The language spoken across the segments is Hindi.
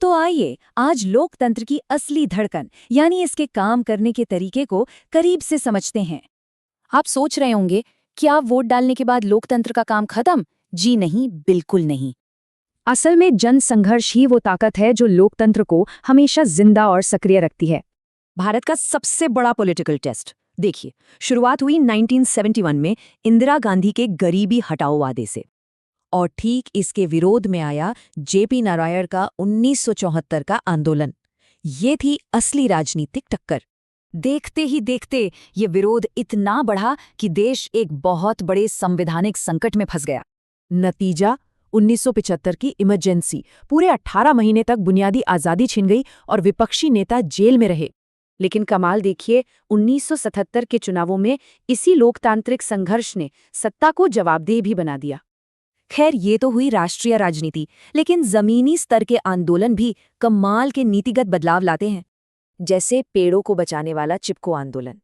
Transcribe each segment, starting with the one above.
तो आइए आज लोकतंत्र की असली धड़कन यानी इसके काम करने के तरीके को करीब से समझते हैं। आप सोच रहे होंगे, क्या वोट डालने के बाद लोकतंत्र का काम खत्म? जी नहीं, बिल्कुल नहीं। असल में जन संघर्ष ही वो ताकत है जो लोकतंत्र को हमेशा जिंदा और सक्रिय रखती है। भारत का सबसे बड़ा पॉलिटिकल टेस्ट देखिए, शुरुआत हुई 1971 में इंदिरा गांधी के गरीबी हटाओ वादे से, और ठीक इसके विरोध में आया जेपी नारायण का 1974 का आंदोलन। ये थी असली राजनीतिक टक्कर। देखते ही देखते ये विरोध इतना बढ़ा कि देश एक बहुत बड़े संवैधानिक संकट में फंस गया। नतीजा 1975 की इमरजेंसी। पूरे 18 महीने तक बुनियादी आज़ादी छिन गई और विपक्षी नेता जेल में रहे। लेकिन कमाल देखिए, 1977 के चुनावों में इसी लोकतांत्रिक संघर्ष ने सत्ता को जवाबदेह भी बना दिया। खैर, ये तो हुई राष्ट्रीय राजनीति, लेकिन जमीनी स्तर के आंदोलन भी कमाल के नीतिगत बदलाव लाते हैं। जैसे पेड़ों को बचाने वाला चिपको आंदोलन,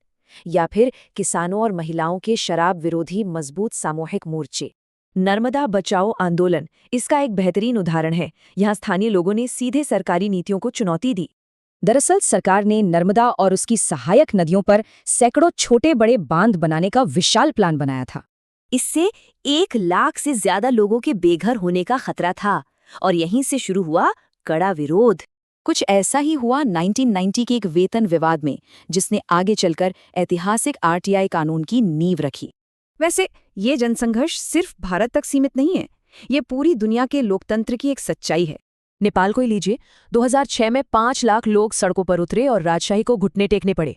या फिर किसानों और महिलाओं के शराब विरोधी मजबूत सामूहिक मोर्चे। नर्मदा बचाओ आंदोलन इसका एक बेहतरीन उदाहरण है। यहाँ स्थानीय लोगों ने सीधे सरकारी नीतियों को चुनौती दी। दरअसल सरकार ने नर्मदा और उसकी सहायक नदियों पर सैकड़ों छोटे बड़े बांध बनाने का विशाल प्लान बनाया था। इससे 1 लाख से ज्यादा लोगों के बेघर होने का खतरा था, और यहीं से शुरू हुआ कड़ा विरोध। कुछ ऐसा ही हुआ 1990 के एक वेतन विवाद में, जिसने आगे चलकर ऐतिहासिक आरटीआई कानून की नींव रखी। वैसे ये जनसंघर्ष सिर्फ भारत तक सीमित नहीं है, ये पूरी दुनिया के लोकतंत्र की एक सच्चाई है। नेपाल को ही लीजिए, 2006 में 5 लाख लोग सड़कों पर उतरे और राजशाही को घुटने टेकने पड़े।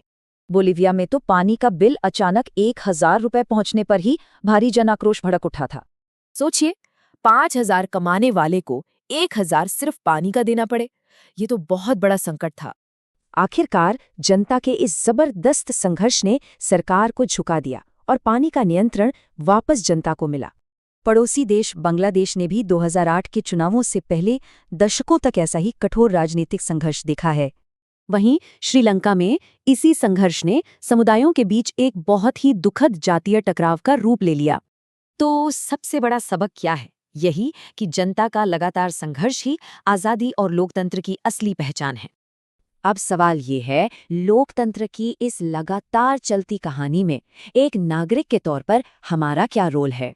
बोलीविया में तो पानी का बिल अचानक 1000 रुपए पहुंचने पर ही भारी जन आक्रोश भड़क उठा था। सोचिए, 5000 कमाने वाले को 1000 सिर्फ पानी का देना पड़े। ये तो बहुत बड़ा संकट था। आखिरकार जनता के इस जबरदस्त संघर्ष ने सरकार को झुका दिया और पानी का नियंत्रण वापस जनता को मिला। पड़ोसी देश बांग्लादेश ने भी 2008 के चुनावों से पहले दशकों तक ऐसा ही कठोर राजनीतिक संघर्ष देखा है। वहीं श्रीलंका में इसी संघर्ष ने समुदायों के बीच एक बहुत ही दुखद जातीय टकराव का रूप ले लिया। तो सबसे बड़ा सबक क्या है? यही कि जनता का लगातार संघर्ष ही आज़ादी और लोकतंत्र की असली पहचान है। अब सवाल ये है, लोकतंत्र की इस लगातार चलती कहानी में एक नागरिक के तौर पर हमारा क्या रोल है?